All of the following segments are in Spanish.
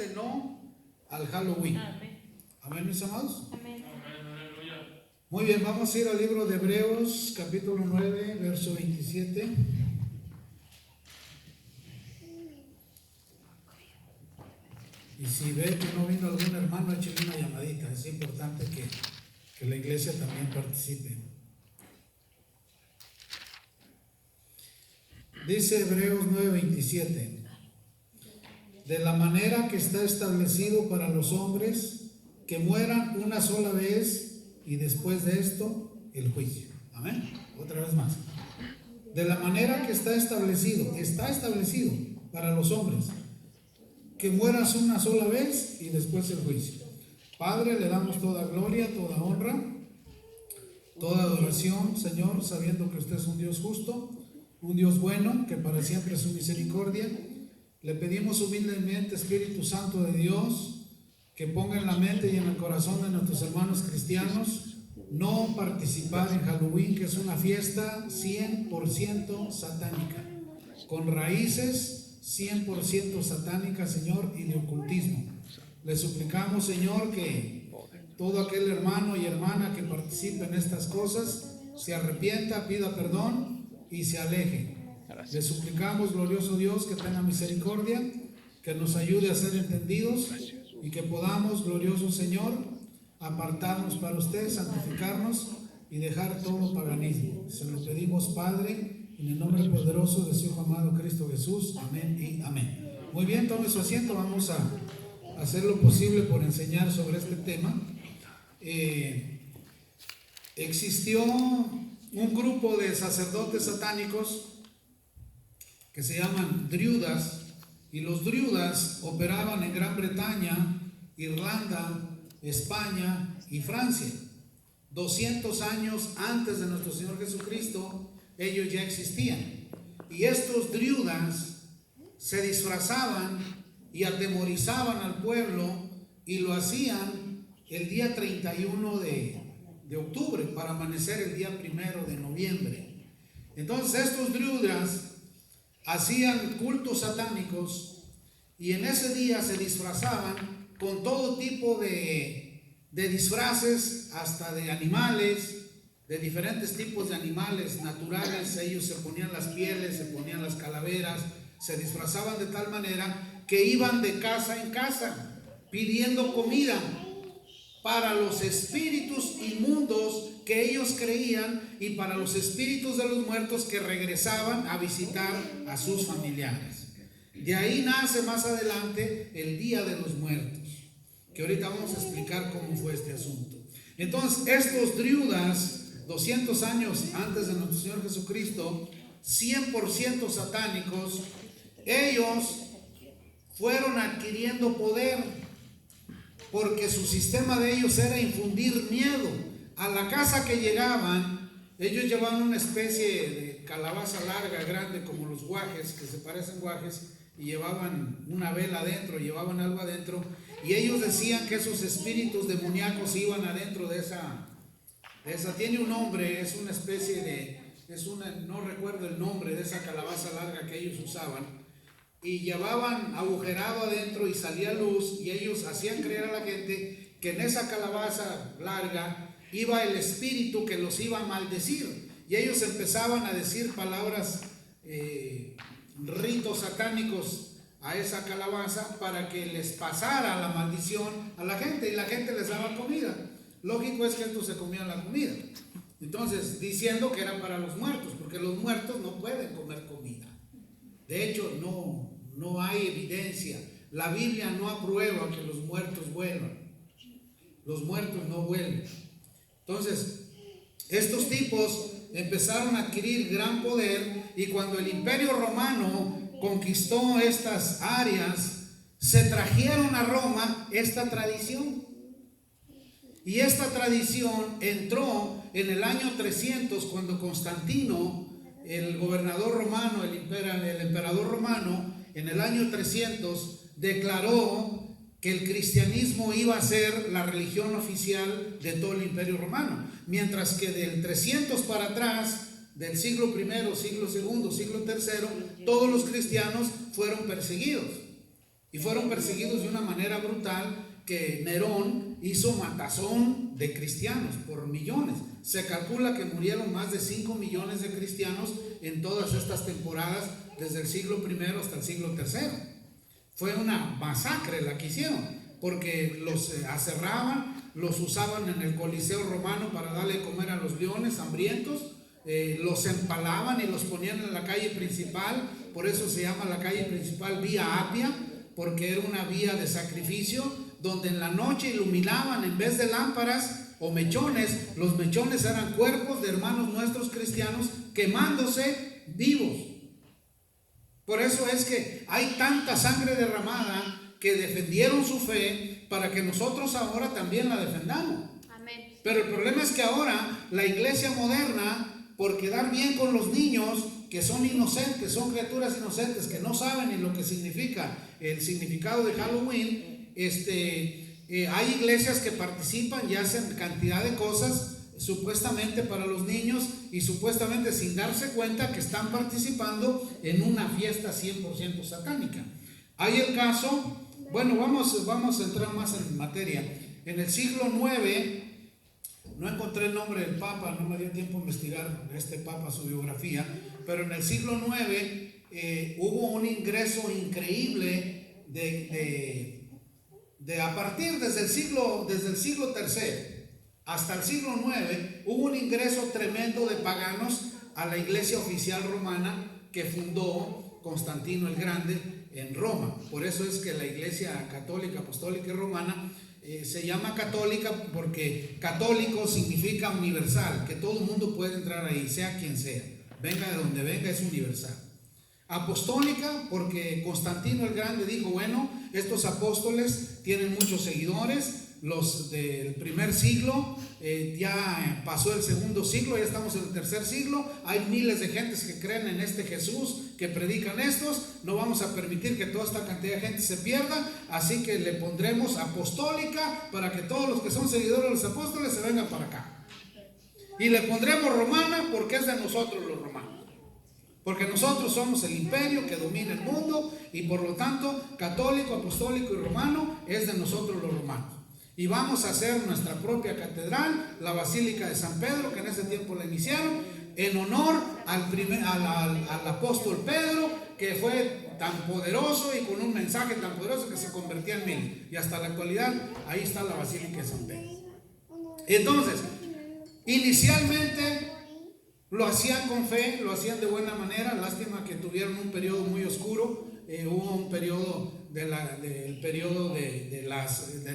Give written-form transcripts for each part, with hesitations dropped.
este no al Halloween. Amén. Amén, mis amados. Amén. Muy bien, vamos a ir al libro de Hebreos, capítulo 9, verso 27. Y si ve que no vino algún hermano, échale una llamadita. Es importante que la iglesia también participe. Dice Hebreos 9:27. De la manera que está establecido para los hombres que mueran una sola vez y después de esto el juicio. Amén. Otra vez más. De la manera que está establecido para los hombres que mueras una sola vez y después el juicio. Padre, le damos toda gloria, toda honra, toda adoración, Señor, sabiendo que usted es un Dios justo, un Dios bueno, que para siempre es su misericordia. Le pedimos humildemente, Espíritu Santo de Dios, que ponga en la mente y en el corazón de nuestros hermanos cristianos no participar en Halloween, que es una fiesta 100% satánica, con raíces 100% satánicas, Señor, y de ocultismo. Le suplicamos, Señor, que todo aquel hermano y hermana que participe en estas cosas se arrepienta, pida perdón y se aleje. Le suplicamos, glorioso Dios, que tenga misericordia, que nos ayude a ser entendidos y que podamos, glorioso Señor, apartarnos para usted, santificarnos y dejar todo paganismo. Se lo pedimos, Padre, en el nombre poderoso de su Hijo amado Cristo Jesús. Amén y amén. Muy bien, tome su asiento. Vamos a hacer lo posible por enseñar sobre este tema. Existió un grupo de sacerdotes satánicos que se llaman Driudas, y los Driudas operaban en Gran Bretaña, Irlanda, España y Francia. 200 años antes de nuestro Señor Jesucristo, ellos ya existían. Y estos Driudas se disfrazaban y atemorizaban al pueblo, y lo hacían el día 31 de octubre para amanecer el día 1 de noviembre. Entonces estos Driudas hacían cultos satánicos y en ese día se disfrazaban con todo tipo de disfraces, hasta de animales, de diferentes tipos de animales naturales. Ellos se ponían las pieles, se ponían las calaveras, se disfrazaban de tal manera que iban de casa en casa pidiendo comida para los espíritus inmundos que ellos creían y para los espíritus de los muertos que regresaban a visitar a sus familiares. De ahí nace más adelante el Día de los Muertos, que ahorita vamos a explicar cómo fue este asunto. Entonces, estos Driudas, 200 años antes de nuestro Señor Jesucristo, 100% satánicos, ellos fueron adquiriendo poder, porque su sistema de ellos era infundir miedo. A la casa que llegaban, ellos llevaban una especie de calabaza larga, grande, como los guajes, que se parecen guajes, y llevaban una vela adentro, llevaban algo adentro, y ellos decían que esos espíritus demoníacos iban adentro de esa tiene un nombre, es una especie de, no recuerdo el nombre de esa calabaza larga que ellos usaban, y llevaban agujerado adentro y salía luz, y ellos hacían creer a la gente que en esa calabaza larga iba el espíritu que los iba a maldecir, y ellos empezaban a decir palabras, ritos satánicos a esa calabaza para que les pasara la maldición a la gente, y la gente les daba comida. Lógico es que estos se comían la comida, entonces diciendo que era para los muertos, porque los muertos no pueden comer comida. De hecho, no hay evidencia. La Biblia no aprueba que los muertos vuelvan. Los muertos no vuelven. Entonces, estos tipos empezaron a adquirir gran poder, y cuando el Imperio Romano conquistó estas áreas, se trajeron a Roma esta tradición. Y esta tradición entró en el año 300, cuando Constantino, el gobernador romano, el emperador romano, en el año 300 declaró que el cristianismo iba a ser la religión oficial de todo el Imperio Romano, mientras que del 300 para atrás, del siglo I, siglo II, siglo III, todos los cristianos fueron perseguidos. y fueron perseguidos de una manera brutal, que Nerón hizo matazón de cristianos por millones. Se calcula que murieron más de 5 millones de cristianos en todas estas temporadas, desde el siglo I hasta el siglo III. Fue una masacre la que hicieron, porque los aserraban, los usaban en el Coliseo romano para darle de comer a los leones hambrientos, los empalaban y los ponían en la calle principal. Por eso se llama la calle principal Vía Apia, porque era una vía de sacrificio, donde en la noche iluminaban, en vez de lámparas o mechones, los mechones eran cuerpos de hermanos nuestros cristianos quemándose vivos. Por eso es que hay tanta sangre derramada, que defendieron su fe para que nosotros ahora también la defendamos. Amén. Pero el problema es que ahora la iglesia moderna, por quedar bien con los niños, que son inocentes, son criaturas inocentes, que no saben ni lo que significa el significado de Halloween, hay iglesias que participan y hacen cantidad de cosas supuestamente para los niños, y supuestamente sin darse cuenta que están participando en una fiesta 100% satánica. Hay el caso, bueno, vamos a entrar más en materia. En el siglo IX, no encontré el nombre del Papa, no me dio tiempo a investigar este Papa, su biografía, pero en el siglo IX hubo un ingreso increíble a partir desde el siglo III hasta el siglo IX, hubo un ingreso tremendo de paganos a la iglesia oficial romana que fundó Constantino el Grande en Roma. Por eso es que la iglesia católica, apostólica y romana se llama católica, porque católico significa universal, que todo el mundo puede entrar ahí, sea quien sea, venga de donde venga, es universal. Apostólica, porque Constantino el Grande dijo, bueno, estos apóstoles tienen muchos seguidores, los del primer siglo, ya pasó el segundo siglo, ya estamos en el tercer siglo, hay miles de gentes que creen en este Jesús, que predican estos, no vamos a permitir que toda esta cantidad de gente se pierda, así que le pondremos apostólica para que todos los que son seguidores de los apóstoles se vengan para acá. Y le pondremos romana porque es de nosotros los romanos. Porque nosotros somos el imperio que domina el mundo, y por lo tanto católico, apostólico y romano es de nosotros los romanos. Y vamos a hacer nuestra propia catedral, la Basílica de San Pedro, que en ese tiempo la iniciaron, en honor al apóstol Pedro, que fue tan poderoso y con un mensaje tan poderoso que se convertía en mil. Y hasta la actualidad ahí está la Basílica de San Pedro. Entonces, inicialmente lo hacían con fe, lo hacían de buena manera. Lástima que tuvieron un periodo muy oscuro. Hubo un periodo de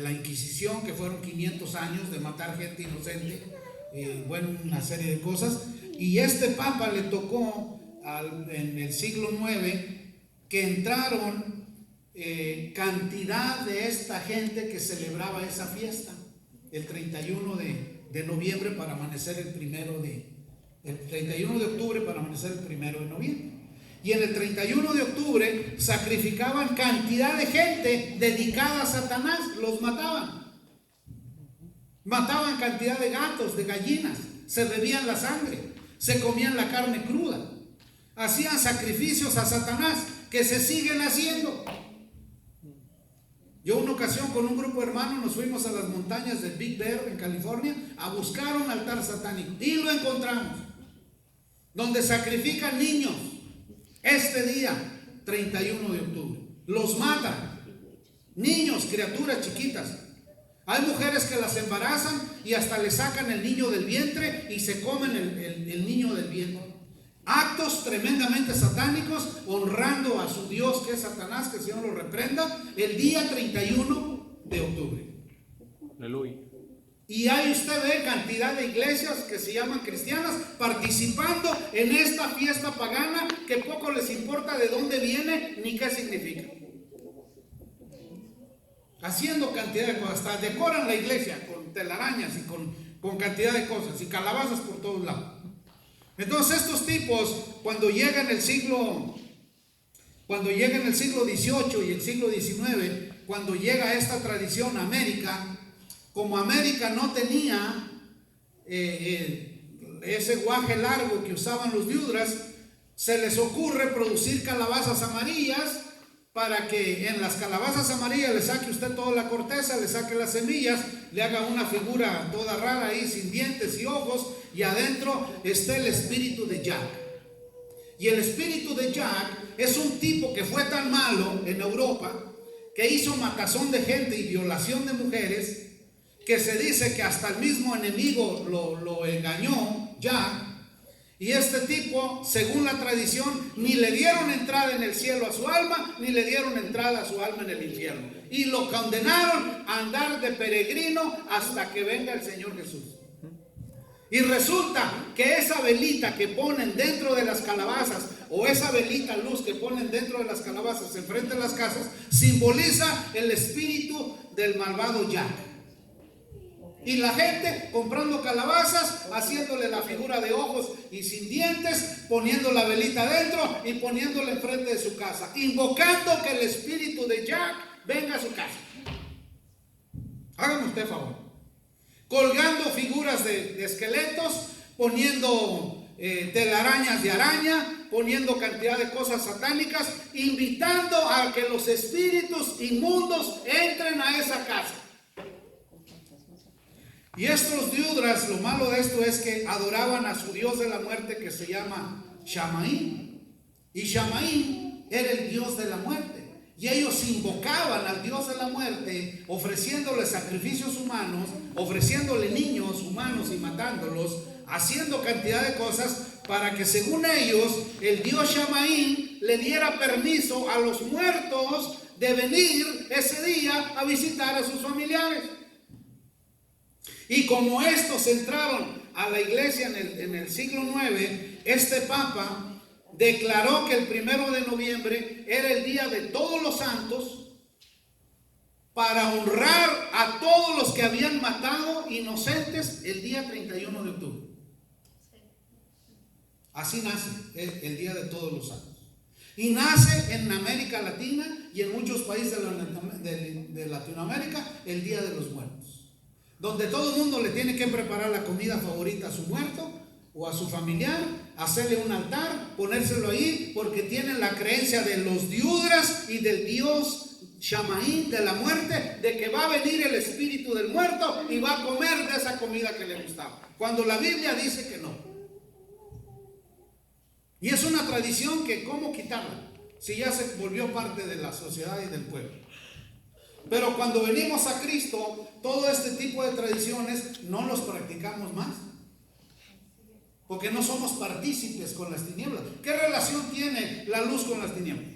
la Inquisición, que fueron 500 años de matar gente inocente, bueno, una serie de cosas. Y este Papa le tocó en el siglo IX que entraron cantidad de esta gente que celebraba esa fiesta el 31 de noviembre para amanecer el 31 de octubre para amanecer el 1 de noviembre. Y en el 31 de octubre sacrificaban cantidad de gente dedicada a Satanás, los mataban. Mataban cantidad de gatos, de gallinas, se bebían la sangre, se comían la carne cruda. Hacían sacrificios a Satanás que se siguen haciendo. Yo una ocasión con un grupo de hermanos nos fuimos a las montañas de Big Bear en California a buscar un altar satánico y lo encontramos, donde sacrifican niños. Este día, 31 de octubre, los matan, niños, criaturas chiquitas. Hay mujeres que las embarazan y hasta le sacan el niño del vientre y se comen el niño del vientre. Actos tremendamente satánicos, honrando a su Dios, que es Satanás, que el Señor lo reprenda, el día 31 de octubre. Aleluya. Y ahí usted ve cantidad de iglesias que se llaman cristianas participando en esta fiesta pagana, que poco les importa de dónde viene ni qué significa. Haciendo cantidad de cosas, hasta decoran la iglesia con telarañas y con cantidad de cosas y calabazas por todos lados. Entonces estos tipos, cuando llegan el siglo XVIII y el siglo XIX, cuando llega esta tradición a América, como América no tenía ese guaje largo que usaban los viudras, se les ocurre producir calabazas amarillas para que en las calabazas amarillas le saque usted toda la corteza, le saque las semillas, le haga una figura toda rara ahí sin dientes y ojos, y adentro está el espíritu de Jack. Y el espíritu de Jack es un tipo que fue tan malo en Europa, que hizo matazón de gente y violación de mujeres, que se dice que hasta el mismo enemigo lo engañó, Jack. Y este tipo, según la tradición, ni le dieron entrada en el cielo a su alma, ni le dieron entrada a su alma en el infierno. Y lo condenaron a andar de peregrino hasta que venga el Señor Jesús. Y resulta que esa velita que ponen dentro de las calabazas, o esa velita luz que ponen dentro de las calabazas enfrente de las casas, simboliza el espíritu del malvado Jack. Y la gente comprando calabazas, haciéndole la figura de ojos y sin dientes, poniendo la velita adentro y poniéndola enfrente de su casa, invocando que el espíritu de Jack venga a su casa. Hágame usted favor. Colgando figuras de esqueletos, poniendo telarañas de araña, poniendo cantidad de cosas satánicas, invitando a que los espíritus inmundos entren a esa casa. Y estos diudras, lo malo de esto es que adoraban a su dios de la muerte, que se llama Shamaín. Y Shamaín era el dios de la muerte. Y ellos invocaban al dios de la muerte, ofreciéndole sacrificios humanos, ofreciéndole niños humanos y matándolos, haciendo cantidad de cosas para que, según ellos, el dios Shamaín le diera permiso a los muertos de venir ese día a visitar a sus familiares. Y como estos entraron a la iglesia en el siglo IX, este papa declaró que el 1 de noviembre era el día de todos los santos, para honrar a todos los que habían matado inocentes el día 31 de octubre. Así nace el día de todos los santos. Y nace en América Latina y en muchos países de Latinoamérica el Día de los Muertos, donde todo el mundo le tiene que preparar la comida favorita a su muerto o a su familiar, hacerle un altar, ponérselo ahí, porque tienen la creencia de los diudras y del dios Shamaín de la muerte, de que va a venir el espíritu del muerto y va a comer de esa comida que le gustaba, cuando la Biblia dice que no. Y es una tradición que ¿cómo quitarla? Si ya se volvió parte de la sociedad y del pueblo. Pero cuando venimos a Cristo, todo este tipo de tradiciones no los practicamos más, porque no somos partícipes con las tinieblas. ¿Qué relación tiene la luz con las tinieblas?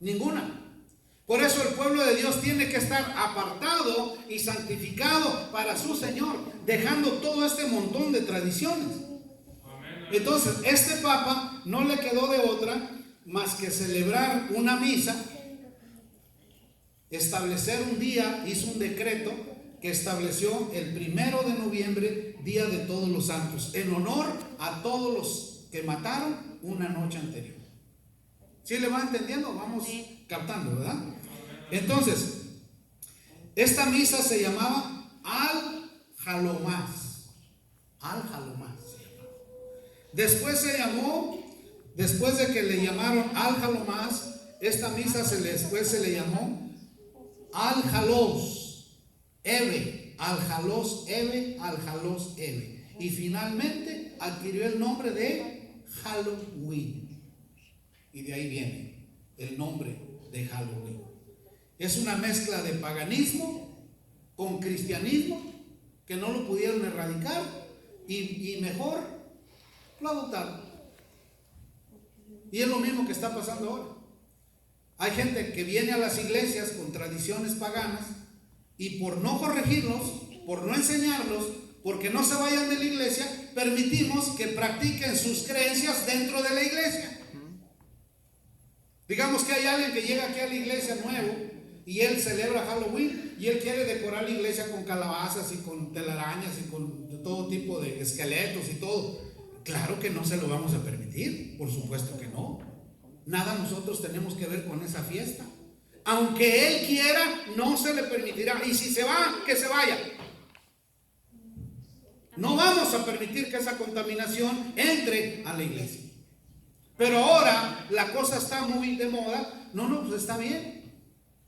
Ninguna. Por eso el pueblo de Dios tiene que estar apartado y santificado para su Señor, dejando todo este montón de tradiciones. Entonces, este papa no le quedó de otra más que celebrar una misa, establecer un día, hizo un decreto que estableció el 1 de noviembre, Día de Todos los Santos, en honor a todos los que mataron una noche anterior. ¿Sí le va entendiendo? Vamos captando, ¿verdad? Entonces, esta misa se llamaba Al-Jalomás. Al-Jalomás. Después de que le llamaron Al-Jalomás, esta misa después se le llamó Al-Jalos Eve, Al-Jalos Eve, Al-Jalos Eve. Y finalmente adquirió el nombre de Halloween. Y de ahí viene el nombre de Halloween. Es una mezcla de paganismo con cristianismo que no lo pudieron erradicar y mejor lo adoptaron. Y es lo mismo que está pasando ahora. Hay gente que viene a las iglesias con tradiciones paganas y por no corregirlos, por no enseñarlos, porque no se vayan de la iglesia, permitimos que practiquen sus creencias dentro de la iglesia. Digamos que hay alguien que llega aquí a la iglesia nuevo y él celebra Halloween y él quiere decorar la iglesia con calabazas y con telarañas y con todo tipo de esqueletos y todo. Claro que no se lo vamos a permitir, por supuesto que no. Nada nosotros tenemos que ver con esa fiesta. Aunque él quiera, no se le permitirá. Y si se va, que se vaya. No vamos a permitir que esa contaminación entre a la iglesia. Pero ahora la cosa está muy de moda. No, pues está bien.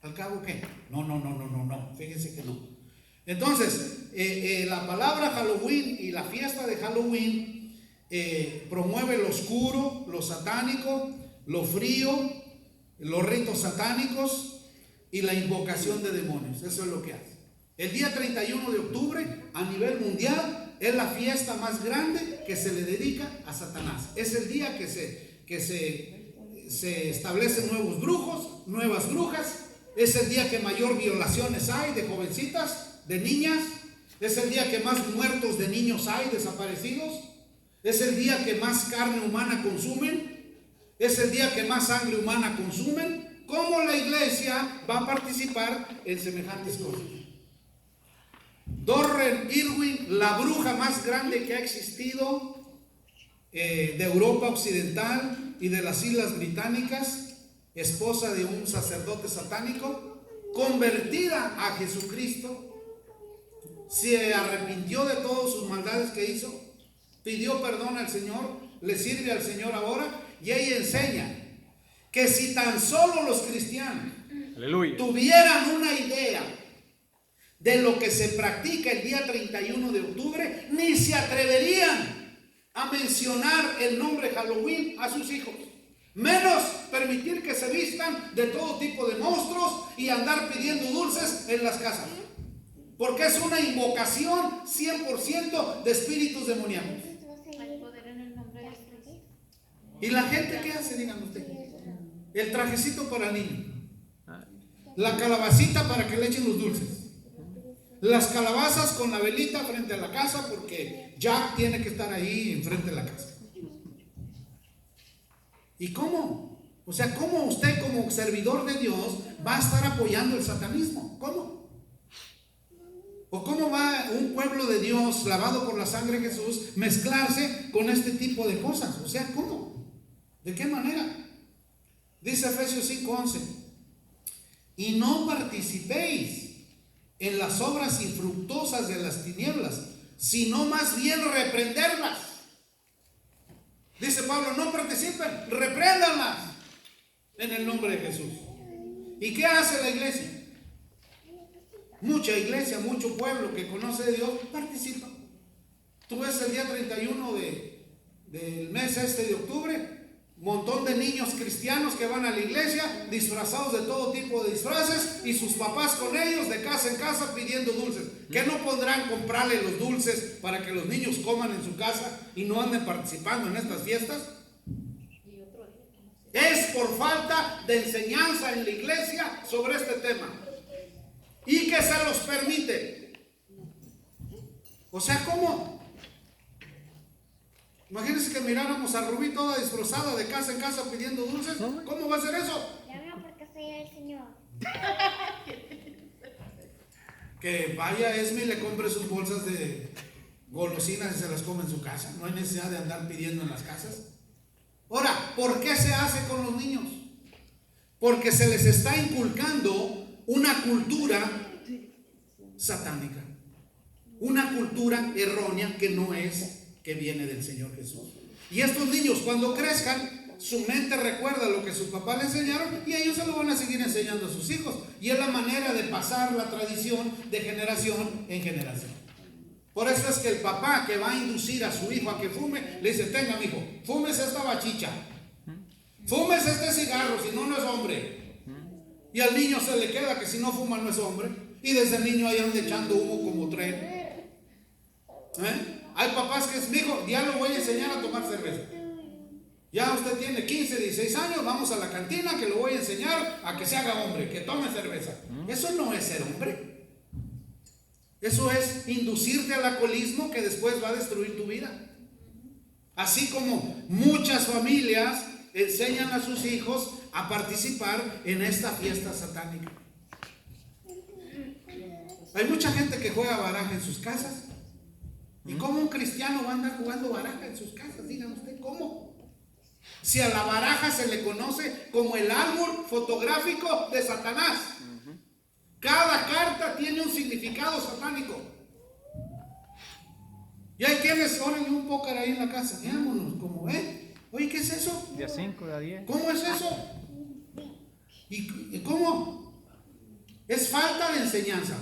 ¿Al cabo qué? No. Fíjense que no. Entonces, la palabra Halloween y la fiesta de Halloween promueve lo oscuro, lo satánico, lo frío, los ritos satánicos y la invocación de demonios. Eso es lo que hace. El día 31 de octubre a nivel mundial es la fiesta más grande que se le dedica a Satanás. Es el día que se establecen nuevos brujos, nuevas brujas. Es el día que mayor violaciones hay de jovencitas, de niñas. Es el día que más muertos de niños hay, desaparecidos. Es el día que más carne humana consumen. Es el día que más sangre humana consumen. ¿Cómo la iglesia va a participar en semejantes cosas? Doreen Irwin, la bruja más grande que ha existido de Europa Occidental y de las Islas Británicas, esposa de un sacerdote satánico, convertida a Jesucristo, se arrepintió de todas sus maldades que hizo, pidió perdón al Señor, le sirve al Señor ahora, y ella enseña que si tan solo los cristianos tuvieran una idea de lo que se practica el día 31 de octubre, ni se atreverían a mencionar el nombre Halloween a sus hijos. Menos permitir que se vistan de todo tipo de monstruos y andar pidiendo dulces en las casas. Porque es una invocación 100% de espíritus demoníacos. Hay poder en el nombre de Jesús. ¿Y la gente qué hace? Díganme usted. El trajecito para el niño. La calabacita para que le echen los dulces. Las calabazas con la velita frente a la casa porque Jack tiene que estar ahí enfrente de la casa. ¿Y cómo? O sea, ¿cómo usted como servidor de Dios va a estar apoyando el satanismo? ¿Cómo? ¿O cómo va un pueblo de Dios lavado por la sangre de Jesús mezclarse con este tipo de cosas? O sea, ¿cómo? ¿De qué manera? Dice Efesios 5:11: y no participéis en las obras infructuosas de las tinieblas, sino más bien reprenderlas. Dice Pablo, no participen, repréndanlas en el nombre de Jesús. ¿Y qué hace la iglesia? Mucha iglesia, mucho pueblo que conoce de Dios participa. Tú ves el día 31 del mes de octubre, montón de niños cristianos que van a la iglesia disfrazados de todo tipo de disfraces y sus papás con ellos de casa en casa pidiendo dulces. ¿Qué no podrán comprarle los dulces para que los niños coman en su casa y no anden participando en estas fiestas? Es por falta de enseñanza en la iglesia sobre este tema y que se los permite. O sea, ¿cómo? Imagínense que miráramos a Rubí toda disfrazada de casa en casa pidiendo dulces. ¿Cómo va a ser eso? Ya no, porque soy el Señor. Que vaya Esme y le compre sus bolsas de golosinas y se las come en su casa. No hay necesidad de andar pidiendo en las casas. Ahora, ¿por qué se hace con los niños? Porque se les está inculcando una cultura satánica, una cultura errónea que no es, que viene del Señor Jesús. Y estos niños cuando crezcan, su mente recuerda lo que sus papás le enseñaron y ellos se lo van a seguir enseñando a sus hijos. Y es la manera de pasar la tradición de generación en generación. Por eso es que el papá que va a inducir a su hijo a que fume, le dice, tenga mi hijo, fúmese esta bachicha, fúmese este cigarro, si no, no es hombre. Y al niño se le queda que si no fuma no es hombre. Y desde el niño ahí anda echando humo como tren. Hay papás que es, mi hijo, ya lo voy a enseñar a tomar cerveza. Ya usted tiene 15, 16 años, vamos a la cantina que lo voy a enseñar a que se haga hombre, que tome cerveza. Eso no es ser hombre. Eso es inducirte al alcoholismo que después va a destruir tu vida. Así como muchas familias enseñan a sus hijos a participar en esta fiesta satánica. Hay mucha gente que juega baraja en sus casas. ¿Y cómo un cristiano va a andar jugando baraja en sus casas? Díganme usted, ¿cómo? Si a la baraja se le conoce como el árbol fotográfico de Satanás. Cada carta tiene un significado satánico. Y hay quienes ponen un póker ahí en la casa. Veámonos, como ven. Oye, ¿qué es eso? Día 5, día 10. ¿Cómo es eso? ¿Y cómo? Es falta de enseñanza.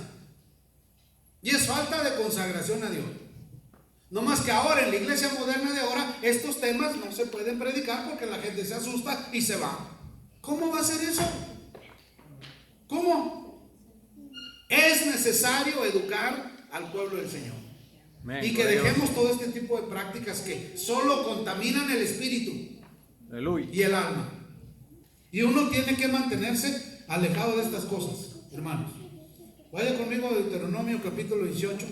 Y es falta de consagración a Dios. No más que ahora en la iglesia moderna de ahora estos temas no se pueden predicar porque la gente se asusta y se va. ¿Cómo va a ser eso? ¿Cómo? Es necesario educar al pueblo del Señor. Amén, Y que gloria a Dios. dejemos todo este tipo de prácticas que solo contaminan el espíritu Aleluya. y el alma. Y uno tiene que mantenerse alejado de estas cosas, hermanos. Vaya conmigo a Deuteronomio capítulo 18.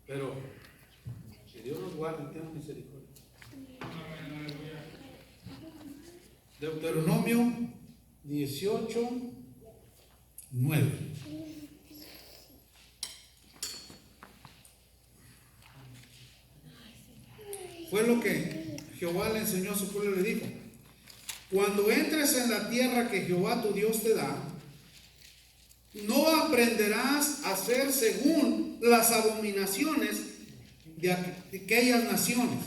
Pero que Dios nos guarde y tenga misericordia. Deuteronomio 18, 9. Fue lo que Jehová le enseñó a su pueblo y le dijo: cuando entres en la tierra que Jehová tu Dios te da, no aprenderás a hacer según las abominaciones de aquellas naciones.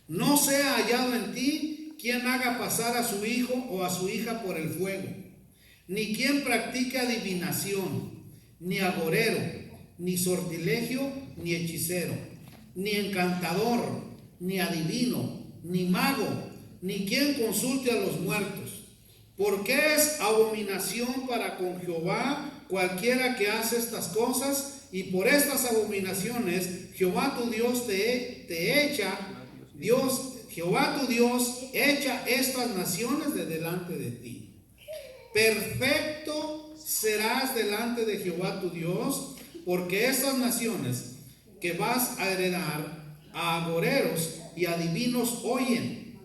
No sea hallado en ti quien haga pasar a su hijo o a su hija por el fuego, ni quien practique adivinación, ni agorero, ni sortilegio, ni hechicero, ni encantador, ni adivino, ni mago, ni quien consulte a los muertos. Porque es abominación para con Jehová cualquiera que hace estas cosas, y por estas abominaciones Jehová tu Dios te echa, Jehová tu Dios echa estas naciones de delante de ti. Perfecto serás delante de Jehová tu Dios, porque estas naciones que vas a heredar a agoreros y adivinos oyen,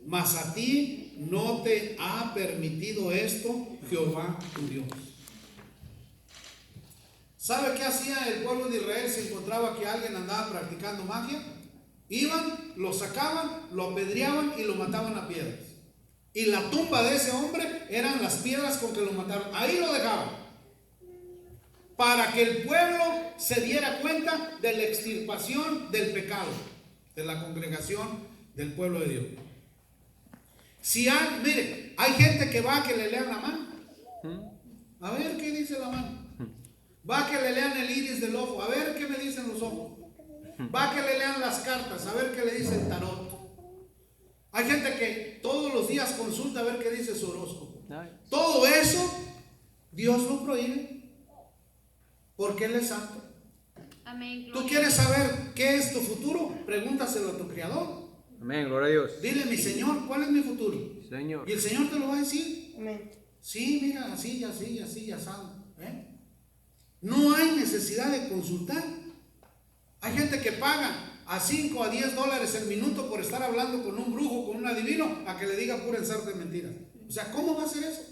mas a ti no te ha permitido esto Jehová tu Dios. ¿Sabe qué hacía el pueblo de Israel si encontraba que alguien andaba practicando magia? Iban, lo sacaban, lo apedreaban y lo mataban a piedras. Y la tumba de ese hombre eran las piedras con que lo mataron. Ahí lo dejaban, para que el pueblo se diera cuenta de la extirpación del pecado de la congregación del pueblo de Dios. Si hay, mire, hay gente que va a que le lean la mano. A ver qué dice la mano. Va a que le lean el iris del ojo. A ver qué me dicen los ojos. Va a que le lean las cartas. A ver qué le dice el tarot. Hay gente que todos los días consulta a ver qué dice su horóscopo. Todo eso Dios lo prohíbe, porque Él es santo. Amén. ¿Tú quieres saber qué es tu futuro? Pregúntaselo a tu Creador. Amén, gloria a Dios. Dile: mi Señor, ¿cuál es mi futuro? Señor. Y el Señor te lo va a decir. Amén. Sí, mira, así, así, así, asado. No hay necesidad de consultar. Hay gente que paga a 5 a 10 dólares el minuto por estar hablando con un brujo, con un adivino, a que le diga pura ensarta de mentiras. O sea, ¿cómo va a ser eso?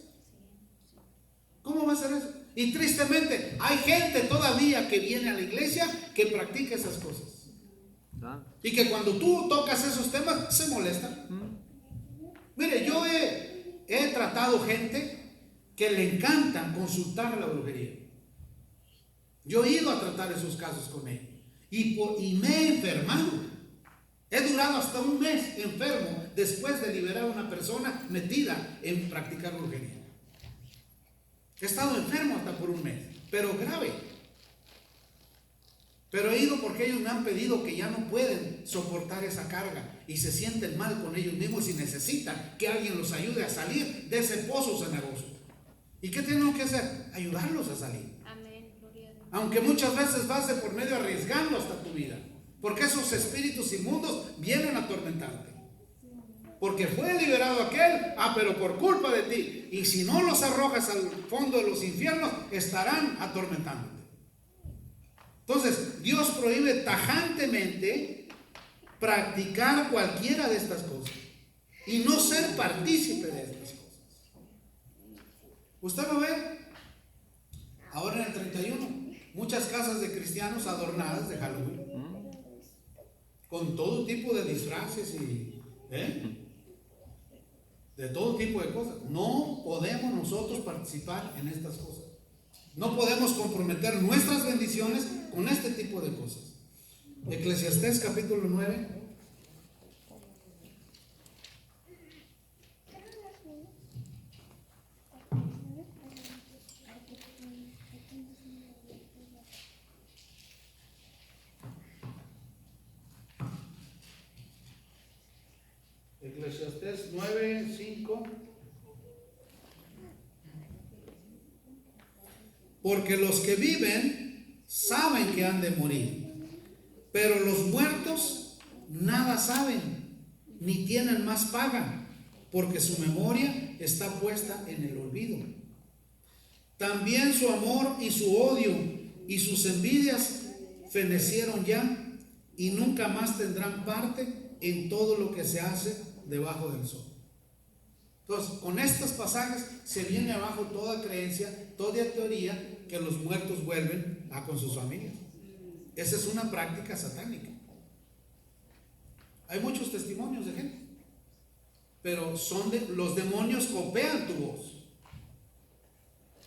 ¿Cómo va a ser eso? Y tristemente hay gente todavía que viene a la iglesia que practica esas cosas. Y que cuando tú tocas esos temas se molestan. Mire, yo he tratado gente que le encanta consultar la brujería. Yo he ido a tratar esos casos con ellos. Y me he enfermado. He durado hasta un mes enfermo después de liberar a una persona metida en practicar brujería. He estado enfermo hasta por un mes, pero grave. Pero he ido porque ellos me han pedido que ya no pueden soportar esa carga y se sienten mal con ellos mismos y necesitan que alguien los ayude a salir de ese pozo cenagoso. ¿Y qué tenemos que hacer? Ayudarlos a salir. Amén. Gloria a Dios. Aunque muchas veces vas de por medio arriesgando hasta tu vida, porque esos espíritus inmundos vienen a atormentarte. Porque fue liberado aquel, pero por culpa de ti. Y si no los arrojas al fondo de los infiernos, estarán atormentándote. Entonces, Dios prohíbe tajantemente practicar cualquiera de estas cosas y no ser partícipe de estas cosas. Usted lo ve ahora en el 31, muchas casas de cristianos adornadas de Halloween, con todo tipo de disfraces y de todo tipo de cosas. No podemos nosotros participar en estas cosas. No podemos comprometer nuestras bendiciones con este tipo de cosas. Eclesiastés capítulo 9. Eclesiastés 9, 5. Porque los que viven saben que han de morir, pero los muertos nada saben, ni tienen más paga, porque su memoria está puesta en el olvido. También su amor y su odio y sus envidias fenecieron ya, y nunca más tendrán parte en todo lo que se hace debajo del sol. Entonces, con estos pasajes se viene abajo toda creencia, toda teoría que los muertos vuelven a con sus familias. Esa es una práctica satánica. Hay muchos testimonios de gente, pero los demonios copian tu voz.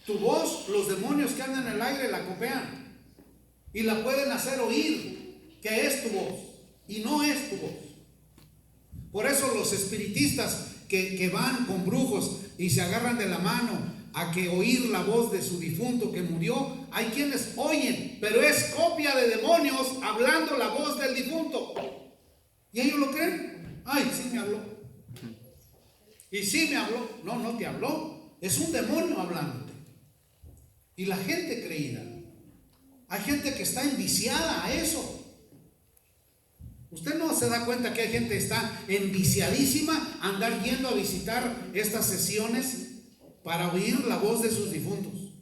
Tu voz, los demonios que andan en el aire la copian y la pueden hacer oír que es tu voz y no es tu voz. Por eso los espiritistas que van con brujos y se agarran de la mano a que oír la voz de su difunto que murió, hay quienes oyen, pero es copia de demonios hablando la voz del difunto. Y ellos lo creen. Ay, sí me habló. Y sí me habló. No, no te habló. Es un demonio hablándote. Y la gente creída. Hay gente que está enviciada a eso. Usted no se da cuenta que hay gente que está enviciadísima a andar yendo a visitar estas sesiones para oír la voz de sus difuntos.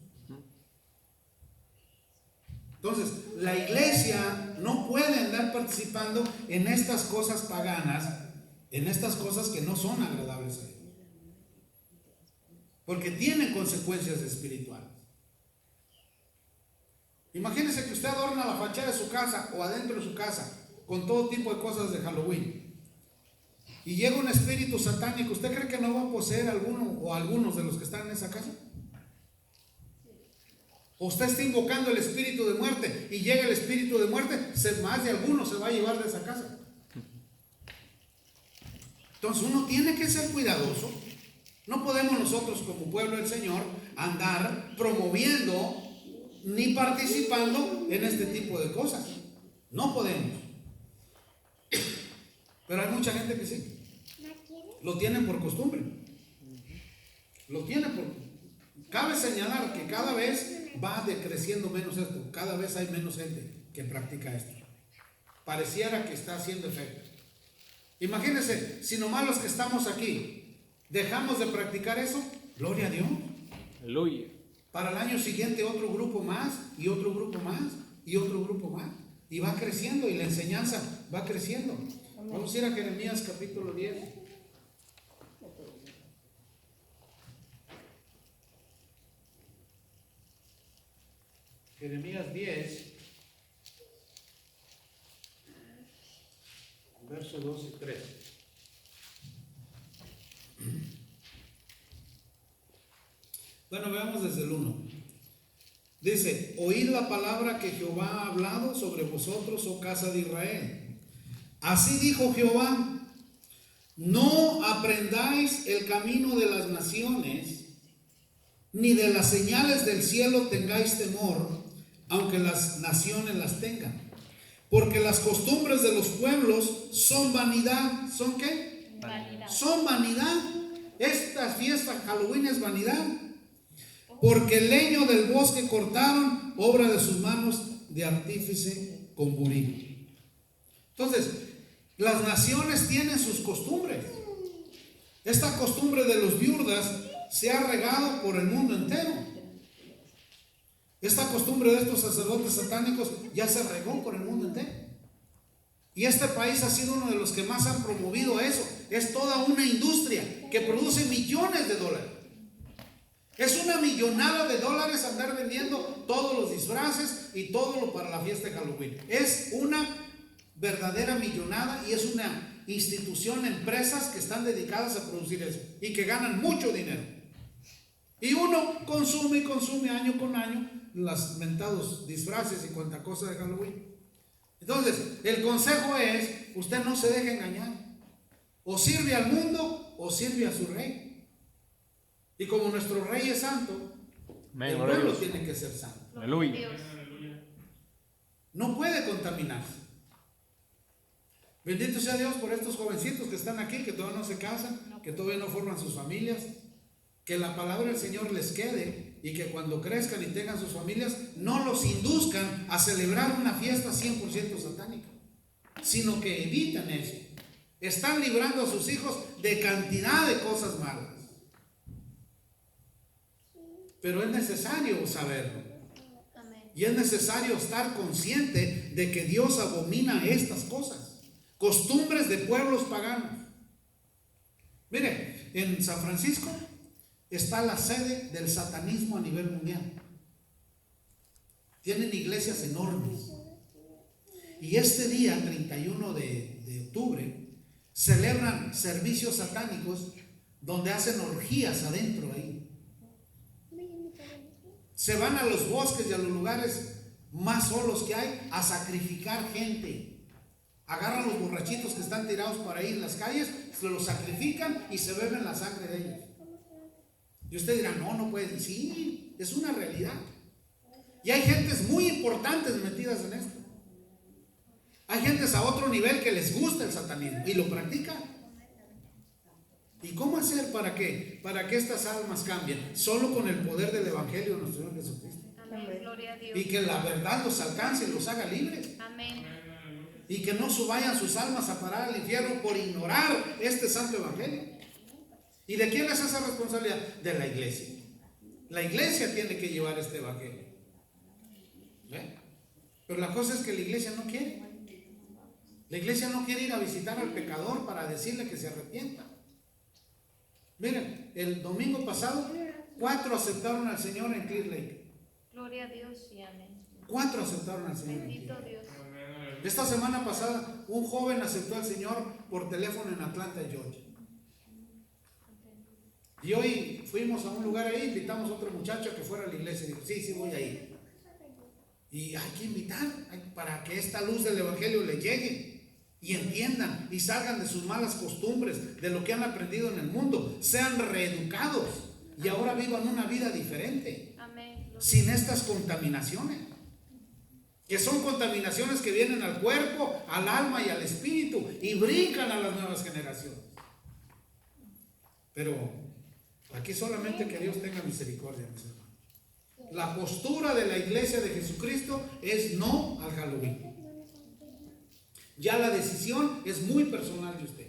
Entonces, la iglesia no puede andar participando en estas cosas paganas, en estas cosas que no son agradables a Dios, porque tienen consecuencias espirituales. Imagínese que usted adorna la fachada de su casa o adentro de su casa con todo tipo de cosas de Halloween, y llega un espíritu satánico. ¿Usted cree que no va a poseer alguno o algunos de los que están en esa casa? O usted está invocando el espíritu de muerte y llega el espíritu de muerte, más de algunos se va a llevar de esa casa. Entonces uno tiene que ser cuidadoso. No podemos nosotros como pueblo del Señor andar promoviendo ni participando en este tipo de cosas. No podemos. Pero hay mucha gente que sí. Lo tienen por costumbre. Lo tienen por... Cabe señalar que cada vez va decreciendo menos esto. Cada vez hay menos gente que practica esto. Pareciera que está haciendo efecto. Imagínense, si nomás los que estamos aquí dejamos de practicar eso, gloria a Dios. Aleluya. Para el año siguiente otro grupo más, y otro grupo más, y otro grupo más. Y va creciendo, y la enseñanza va creciendo. Vamos a ir a Jeremías capítulo 10. Jeremías 10, versos 2 y 3. Bueno, veamos desde el 1. Dice: oíd la palabra que Jehová ha hablado sobre vosotros, oh casa de Israel. Así dijo Jehová: no aprendáis el camino de las naciones, ni de las señales del cielo tengáis temor, aunque las naciones las tengan. Porque las costumbres de los pueblos son vanidad. ¿Son qué? Vanidad. Son vanidad. Esta fiesta Halloween es vanidad. Porque el leño del bosque cortaron, obra de sus manos de artífice con buril. Entonces, las naciones tienen sus costumbres. Esta costumbre de los viudas se ha regado por el mundo entero. Esta costumbre de estos sacerdotes satánicos ya se regó por el mundo entero. Y este país ha sido uno de los que más han promovido eso. Es toda una industria que produce millones de dólares. Es una millonada de dólares andar vendiendo todos los disfraces y todo lo para la fiesta de Halloween. Es una verdadera millonada, y es una institución, empresas que están dedicadas a producir eso y que ganan mucho dinero. Y uno consume y consume año con año los mentados disfraces y cuanta cosa de Halloween. Entonces, el consejo es, usted no se deje engañar. O sirve al mundo o sirve a su rey. Y como nuestro rey es santo, Amén, el gloria a pueblo Dios. tiene que ser santo. Aleluya. Dios. No puede contaminarse. Bendito sea Dios por estos jovencitos que están aquí, que todavía no se casan, que todavía no forman sus familias. Que la palabra del Señor les quede y que cuando crezcan y tengan sus familias no los induzcan a celebrar una fiesta 100% satánica, sino que eviten eso. Están librando a sus hijos de cantidad de cosas malas. Pero es necesario saberlo. Amén. Y es necesario estar consciente de que Dios abomina estas cosas, costumbres de pueblos paganos. Mire, en San Francisco está la sede del satanismo a nivel mundial. Tienen iglesias enormes. Y este día, 31 de octubre, celebran servicios satánicos donde hacen orgías adentro ahí. Se van a los bosques y a los lugares más solos que hay a sacrificar gente. Agarran los borrachitos que están tirados por ahí en las calles, se los sacrifican y se beben la sangre de ellos. Y usted dirá, no puede. Sí, es una realidad. Y hay gentes muy importantes metidas en esto. Hay gentes a otro nivel que les gusta el satanismo y lo practican. ¿Y cómo hacer para qué? Para que estas almas cambien. Solo con el poder del Evangelio de nuestro Señor Jesucristo. Amén. Gloria a Dios. Y que la verdad los alcance y los haga libres. Amén. Y que no vayan sus almas a parar al infierno por ignorar este santo Evangelio. ¿Y de quién es esa responsabilidad? De la iglesia. La iglesia tiene que llevar este Evangelio. ¿Ve? Pero la cosa es que la iglesia no quiere. La iglesia no quiere ir a visitar al pecador para decirle que se arrepienta. Miren, el domingo pasado 4 aceptaron al Señor en Clear Lake. Gloria a Dios y amén. 4 aceptaron al Señor. Bendito Dios. Esta semana pasada un joven aceptó al Señor por teléfono en Atlanta, Georgia. Y hoy fuimos a un lugar ahí, invitamos a otro muchacho a que fuera a la iglesia. Y dijo, sí, voy a ir. Y hay que invitar para que esta luz del Evangelio le llegue y entiendan y salgan de sus malas costumbres, de lo que han aprendido en el mundo, sean reeducados y ahora vivan una vida diferente, Amén. sin estas contaminaciones, que son contaminaciones que vienen al cuerpo, al alma y al espíritu y brincan a las nuevas generaciones. Pero aquí solamente que Dios tenga misericordia, mis hermanos. La postura de la iglesia de Jesucristo es no al Halloween. Ya la decisión es muy personal de usted.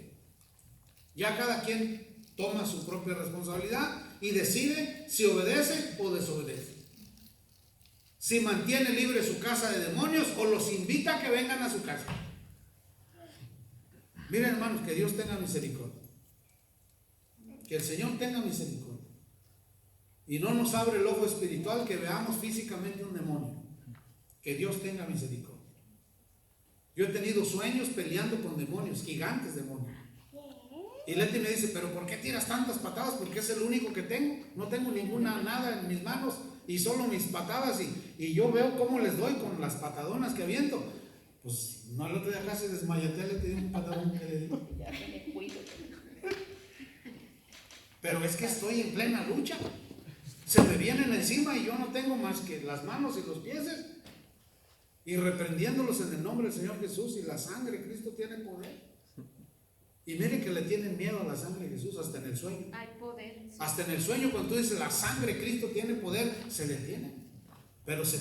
Ya cada quien toma su propia responsabilidad y decide si obedece o desobedece. Si mantiene libre su casa de demonios o los invita a que vengan a su casa. Miren, hermanos, que Dios tenga misericordia. Que el Señor tenga misericordia. Y no nos abre el ojo espiritual que veamos físicamente un demonio. Que Dios tenga misericordia. Yo he tenido sueños peleando con demonios, gigantes demonios. Y Leti me dice, pero ¿por qué tiras tantas patadas? Porque es el único que tengo. No tengo ninguna, nada en mis manos y solo mis patadas. Y yo veo cómo les doy con las patadonas que aviento. Pues no, el otro día casi desmayaté, le di un patadón que le di. Pero es que estoy en plena lucha. Se me vienen encima y yo no tengo más que las manos y los pies. Y reprendiéndolos en el nombre del Señor Jesús. Y la sangre de Cristo tiene poder. Y miren que le tienen miedo a la sangre de Jesús hasta en el sueño. Hay poder. Hasta en el sueño, cuando tú dices la sangre de Cristo tiene poder, se detiene. Pero se